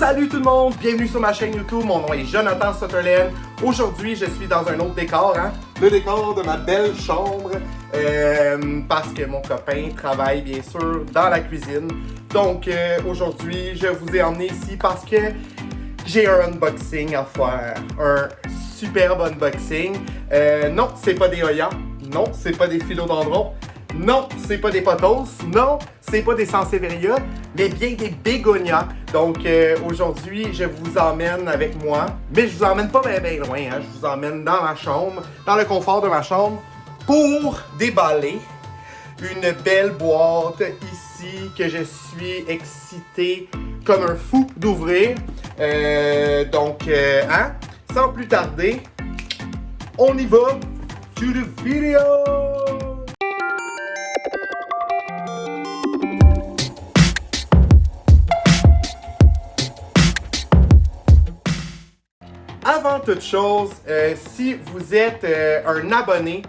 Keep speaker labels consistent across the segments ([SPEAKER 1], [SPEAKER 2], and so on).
[SPEAKER 1] Salut tout le monde, bienvenue sur ma chaîne YouTube, mon nom est Jonathan Sutherland. Aujourd'hui, je suis dans un autre décor, le décor de ma belle chambre, parce que mon copain travaille bien sûr dans la cuisine. Donc aujourd'hui, je vous ai emmené ici parce que j'ai un unboxing à faire, un superbe unboxing. Non, c'est pas des Oya, non, c'est pas des philodendrons, non, c'est pas des potos, non, c'est pas des sansevieria, mais bien des bégonias. Donc aujourd'hui, je vous emmène avec moi, mais je vous emmène pas bien loin, je vous emmène dans ma chambre, dans le confort de ma chambre, pour déballer une belle boîte ici que je suis excité comme un fou d'ouvrir. Sans plus tarder, on y va to the video! Avant toute chose, si vous êtes un abonné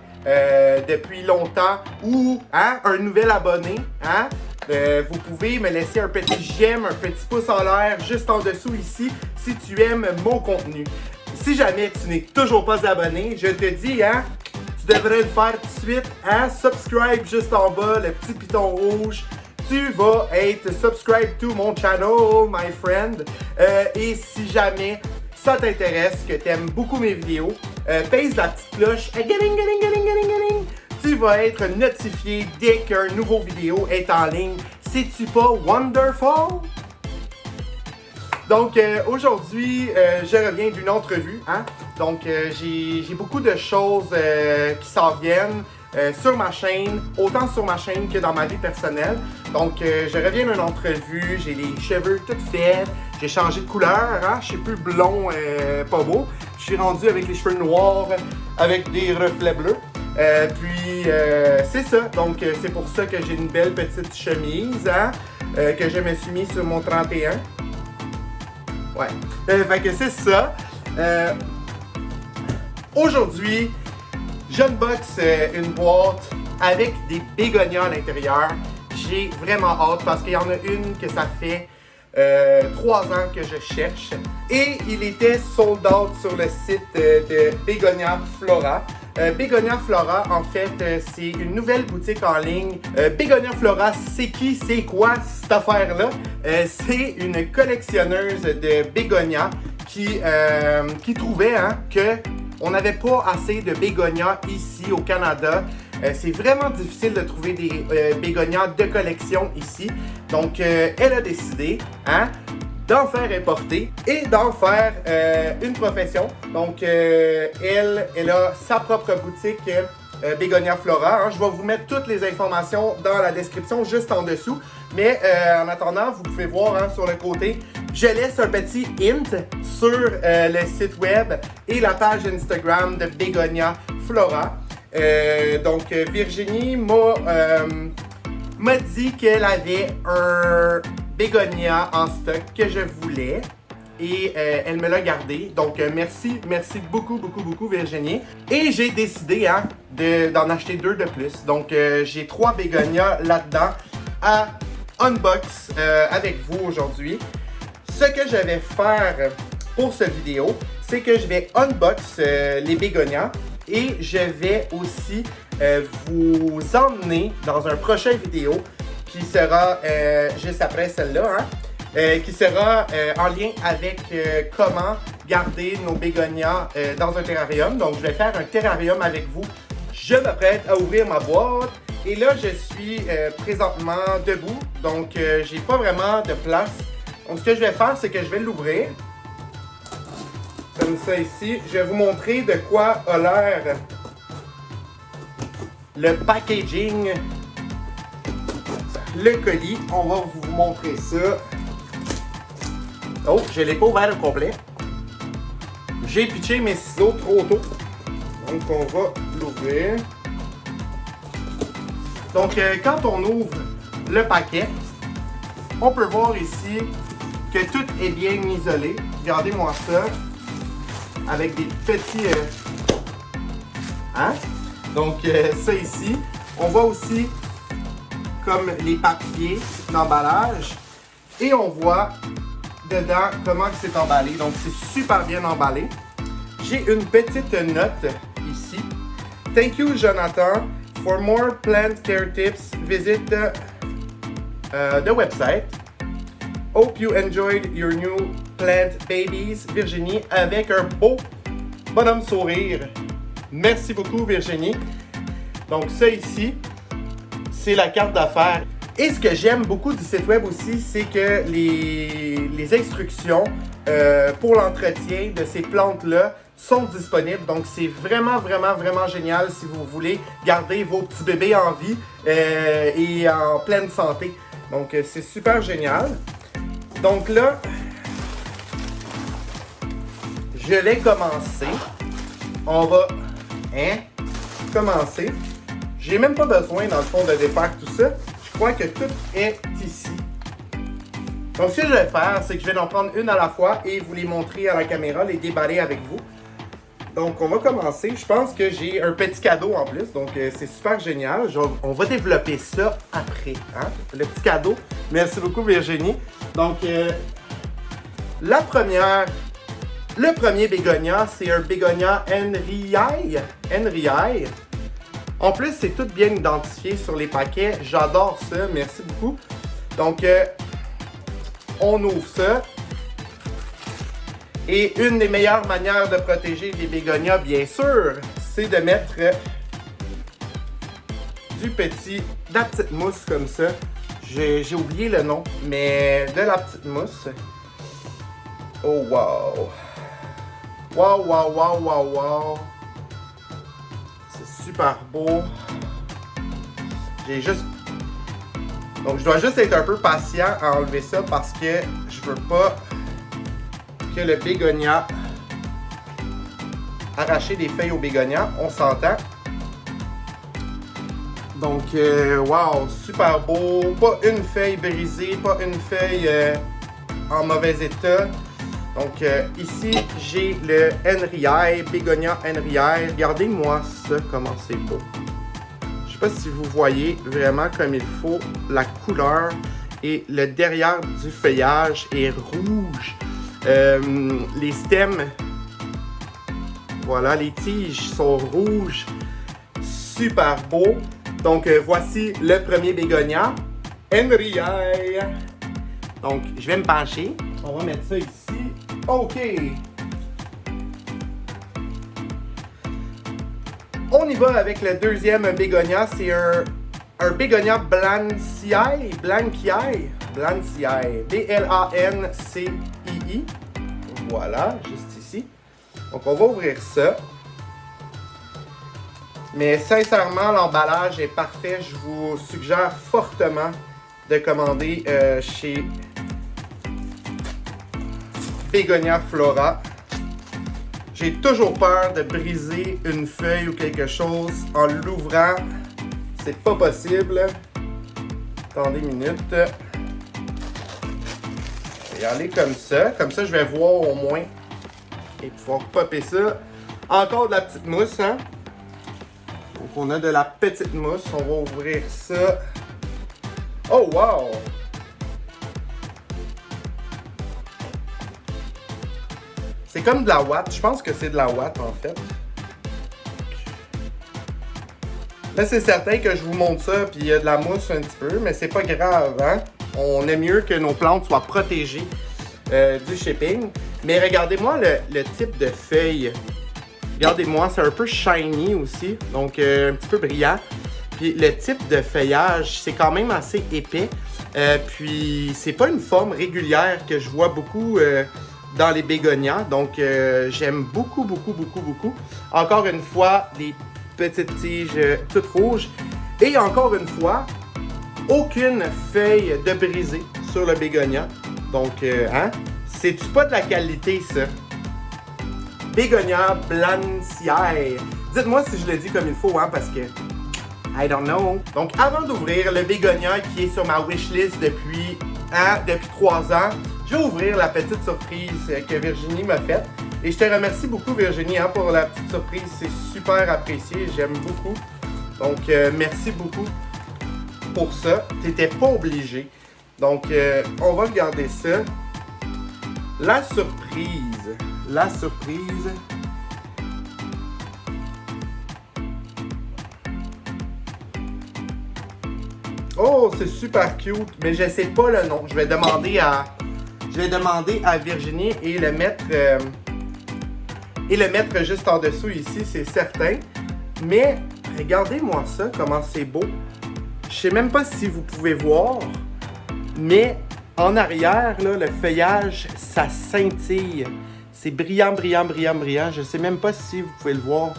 [SPEAKER 1] depuis longtemps ou un nouvel abonné, vous pouvez me laisser un petit j'aime, un petit pouce en l'air juste en dessous ici si tu aimes mon contenu. Si jamais tu n'es toujours pas abonné, je te dis, tu devrais le faire tout de suite, subscribe juste en bas, le petit piton rouge. Tu vas être subscribe to mon channel, my friend. Et si jamais ça t'intéresse, que tu aimes beaucoup mes vidéos, pèse la petite cloche, tu vas être notifié dès qu'un nouveau vidéo est en ligne. C'est-tu pas wonderful? Donc aujourd'hui, je reviens d'une entrevue. Donc j'ai beaucoup de choses qui s'en viennent sur ma chaîne, autant sur ma chaîne que dans ma vie personnelle. Donc je reviens d'une entrevue, j'ai les cheveux tout faits, j'ai changé de couleur, je suis plus blond, pas beau. Je suis rendu avec les cheveux noirs, avec des reflets bleus. C'est ça, donc c'est pour ça que j'ai une belle petite chemise que je me suis mis sur mon 31. Ouais, fait que c'est ça. Aujourd'hui, j'unbox une boîte avec des bégonias à l'intérieur. J'ai vraiment hâte parce qu'il y en a une que ça fait 3 ans que je cherche. Et il était sold out sur le site de Begonia Flora. Begonia Flora, en fait, c'est une nouvelle boutique en ligne. Begonia Flora, c'est qui, c'est quoi cette affaire-là? C'est une collectionneuse de bégonias qui trouvait que on n'avait pas assez de bégonias ici au Canada. C'est vraiment difficile de trouver des bégonias de collection ici. Donc, elle a décidé d'en faire importer et d'en faire une profession. Donc, elle a sa propre boutique Begonia Flora. Je vais vous mettre toutes les informations dans la description juste en dessous. Mais en attendant, vous pouvez voir sur le côté, je laisse un petit hint sur le site web et la page Instagram de Begonia Flora. Donc, Virginie m'a dit qu'elle avait un bégonia en stock que je voulais et elle me l'a gardé. Donc, merci beaucoup Virginie. Et j'ai décidé d'en acheter 2 de plus. Donc, j'ai 3 bégonias là-dedans à unbox avec vous aujourd'hui. Ce que je vais faire pour cette vidéo, c'est que je vais unbox les bégonias et je vais aussi vous emmener dans un prochain vidéo qui sera juste après celle-là, qui sera en lien avec comment garder nos bégonias dans un terrarium. Donc, je vais faire un terrarium avec vous. Je m'apprête à ouvrir ma boîte et là, je suis présentement debout, donc j'ai pas vraiment de place. Donc, ce que je vais faire, c'est que je vais l'ouvrir. Comme ça ici. Je vais vous montrer de quoi a l'air le packaging, le colis. On va vous montrer ça. Oh, je ne l'ai pas ouvert au complet. J'ai pitché mes ciseaux trop tôt. Donc, on va l'ouvrir. Donc, quand on ouvre le paquet, on peut voir ici que tout est bien isolé. Regardez-moi ça. Avec des petits... Donc, ça ici. On voit aussi comme les papiers d'emballage. Et on voit dedans comment c'est emballé. Donc, c'est super bien emballé. J'ai une petite note ici. Thank you, Jonathan. For more plant care tips, visit the website. Hope you enjoyed your new plant babies, Virginie, avec un beau bonhomme sourire. Merci beaucoup, Virginie. Donc, ça ici, c'est la carte d'affaires. Et ce que j'aime beaucoup du site web aussi, c'est que les instructions pour l'entretien de ces plantes-là sont disponibles. Donc, c'est vraiment, vraiment, vraiment génial si vous voulez garder vos petits bébés en vie et en pleine santé. Donc, c'est super génial. Donc là, je vais commencer. On va commencer. J'ai même pas besoin, dans le fond, de défaire tout ça. Je crois que tout est ici. Donc, ce que je vais faire, c'est que je vais en prendre une à la fois et vous les montrer à la caméra, les déballer avec vous. Donc, on va commencer. Je pense que j'ai un petit cadeau en plus, donc c'est super génial. On va développer ça après, hein? Le petit cadeau. Merci beaucoup, Virginie. Donc, le premier bégonia, c'est un bégonia Henriae. En plus, c'est tout bien identifié sur les paquets. J'adore ça. Merci beaucoup. Donc, on ouvre ça. Et une des meilleures manières de protéger les bégonias, bien sûr, c'est de mettre de la petite mousse comme ça. J'ai oublié le nom, mais de la petite mousse. Oh wow! Wow, wow, wow, wow, wow! C'est super beau. Donc je dois juste être un peu patient à enlever ça parce que je veux pas que le bégonia arracher des feuilles au bégonia, on s'entend. Donc, wow, super beau. Pas une feuille brisée, pas une feuille en mauvais état. Donc, ici, j'ai le Henriae, bégonia Henriae. Regardez-moi ça, comment c'est beau. Je sais pas si vous voyez vraiment comme il faut la couleur. Et le derrière du feuillage est rouge. Les stems, voilà, les tiges sont rouges, super beau. Donc, voici le premier bégonia, Henriae. Donc, je vais me pencher. On va mettre ça ici. OK. On y va avec le deuxième bégonia. C'est un bégonia Blancii. B-L-A-N-C-I-I. Voilà, juste ici. Donc, on va ouvrir ça. Mais sincèrement, l'emballage est parfait. Je vous suggère fortement de commander chez Bégonia Flora. J'ai toujours peur de briser une feuille ou quelque chose en l'ouvrant. C'est pas possible. Attendez une minute. Je vais y aller comme ça. Comme ça, je vais voir au moins et pouvoir popper ça. Encore de la petite mousse, hein? Donc, on a de la petite mousse. On va ouvrir ça. Oh, wow! C'est comme de la ouate. Je pense que c'est de la ouate, en fait. Là, c'est certain que je vous montre ça, puis il y a de la mousse un petit peu, mais c'est pas grave, hein? On aime mieux que nos plantes soient protégées du shipping. Mais regardez-moi le type de feuille. Regardez-moi, c'est un peu shiny aussi, donc un petit peu brillant. Puis le type de feuillage, c'est quand même assez épais. Puis c'est pas une forme régulière que je vois beaucoup dans les bégonias. Donc j'aime beaucoup, beaucoup, beaucoup, beaucoup. Encore une fois, des petites tiges toutes rouges. Et encore une fois, aucune feuille de brisée sur le bégonia. Donc, hein? C'est-tu pas de la qualité, ça? Bégonia Blancii. Dites-moi si je le dis comme il faut, hein, parce que I don't know. Donc, avant d'ouvrir le bégonia qui est sur ma wishlist depuis 3 ans, je vais ouvrir la petite surprise que Virginie m'a faite. Et je te remercie beaucoup, Virginie, hein, pour la petite surprise. C'est super apprécié. J'aime beaucoup. Donc, merci beaucoup pour ça. Tu n'étais pas obligé. Donc, on va regarder ça. La surprise. La surprise. Oh, c'est super cute, mais je sais pas le nom. Je vais demander à Virginie et le mettre juste en dessous ici, c'est certain. Mais regardez-moi ça, comment c'est beau. Je sais même pas si vous pouvez voir, mais en arrière, là, le feuillage, ça scintille. C'est brillant, brillant, brillant, brillant. Je sais même pas si vous pouvez le voir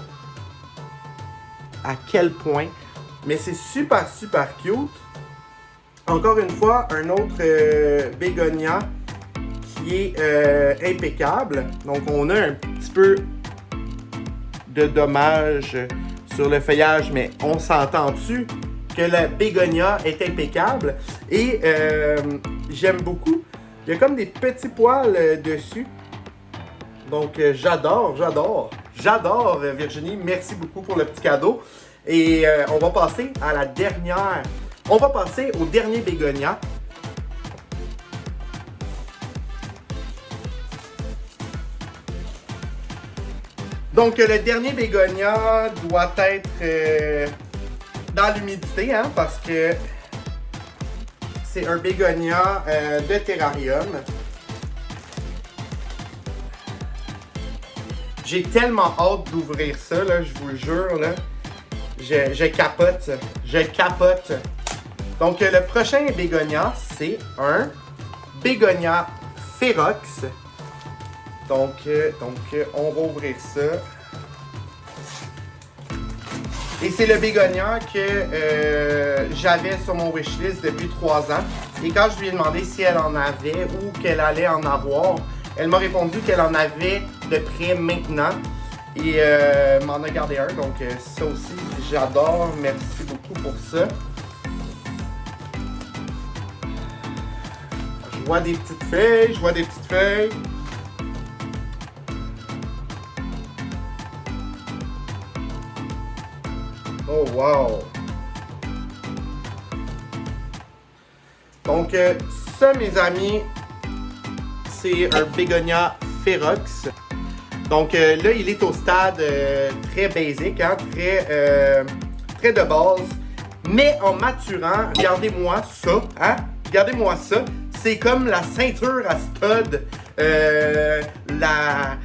[SPEAKER 1] à quel point. Mais c'est super, super cute. Encore une fois, un autre bégonia qui est impeccable. Donc, on a un petit peu de dommages sur le feuillage, mais on s'entend dessus que la bégonia est impeccable. Et j'aime beaucoup. Il y a comme des petits poils dessus. Donc, j'adore, j'adore. J'adore, Virginie. Merci beaucoup pour le petit cadeau. Et on va passer à la dernière. On va passer au dernier bégonia. Donc, le dernier bégonia doit être dans l'humidité, hein, parce que c'est un bégonia de terrarium. J'ai tellement hâte d'ouvrir ça, là, je vous le jure, là. Je capote, je capote. Donc, le prochain bégonia, c'est un bégonia Ferox. Donc, on va ouvrir ça. Et c'est le bégonia que j'avais sur mon wishlist depuis 3 ans. Et quand je lui ai demandé si elle en avait ou qu'elle allait en avoir, elle m'a répondu qu'elle en avait de près maintenant. Et m'en a gardé un. Donc, ça aussi, j'adore. Merci beaucoup pour ça. Je vois des petites feuilles, je vois des petites feuilles. Oh wow! Donc ça, mes amis, c'est un bégonia Ferox. Donc là, il est au stade très basique, hein, très de base. Mais en maturant, regardez-moi ça, hein? Regardez-moi ça. C'est comme la ceinture à stud, la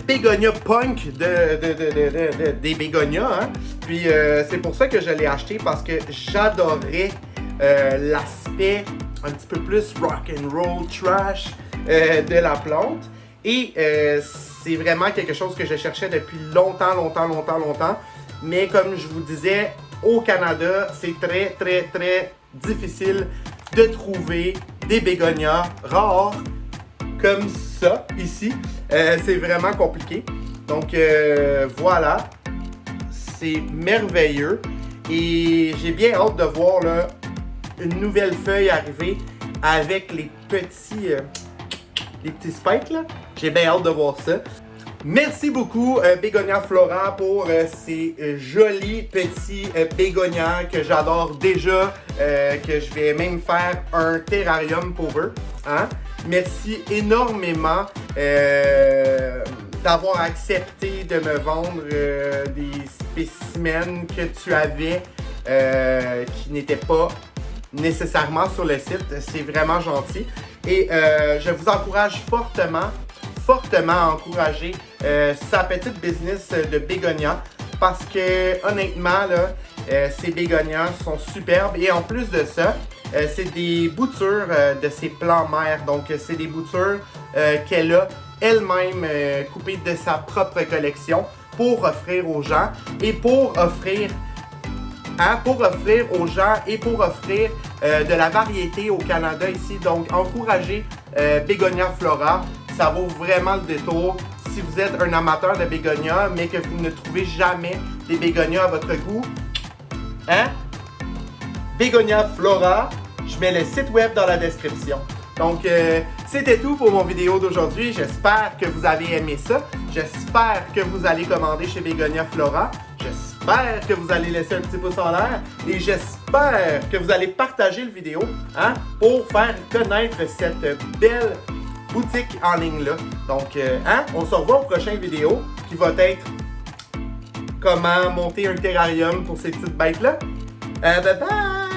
[SPEAKER 1] bégonia punk des bégonias. Hein? Puis c'est pour ça que je l'ai acheté, parce que j'adorais l'aspect un petit peu plus rock and roll trash de la plante. Et c'est vraiment quelque chose que je cherchais depuis longtemps. Mais comme je vous disais, au Canada, c'est très, très, très difficile de trouver des bégonias rares comme ça, ici. C'est vraiment compliqué. Donc, voilà. C'est merveilleux. Et j'ai bien hâte de voir là, une nouvelle feuille arriver avec les petits spikes, là. J'ai bien hâte de voir ça. Merci beaucoup, Bégonia Flora, pour ces jolis petits bégonias que j'adore déjà, que je vais même faire un terrarium pour eux. Hein? Merci énormément d'avoir accepté de me vendre des spécimens que tu avais qui n'étaient pas nécessairement sur le site. C'est vraiment gentil. Et je vous encourage fortement à encourager sa petite business de bégonia, parce que honnêtement là, ces bégonias sont superbes. Et en plus de ça, c'est des boutures de ses plants mères. Donc c'est des boutures qu'elle a elle-même coupées de sa propre collection pour offrir aux gens et pour offrir aux gens et pour offrir de la variété au Canada ici. Donc encouragez Bégonia Flora. Ça vaut vraiment le détour. Si vous êtes un amateur de bégonia, mais que vous ne trouvez jamais des bégonias à votre goût, hein? Bégonia Flora, je mets le site web dans la description. Donc, c'était tout pour mon vidéo d'aujourd'hui. J'espère que vous avez aimé ça. J'espère que vous allez commander chez Bégonia Flora. J'espère que vous allez laisser un petit pouce en l'air. Et j'espère que vous allez partager le vidéo, hein, pour faire connaître cette belle boutique en ligne là. Donc, on se revoit au prochain vidéo qui va être comment monter un terrarium pour ces petites bêtes là. Bye bye!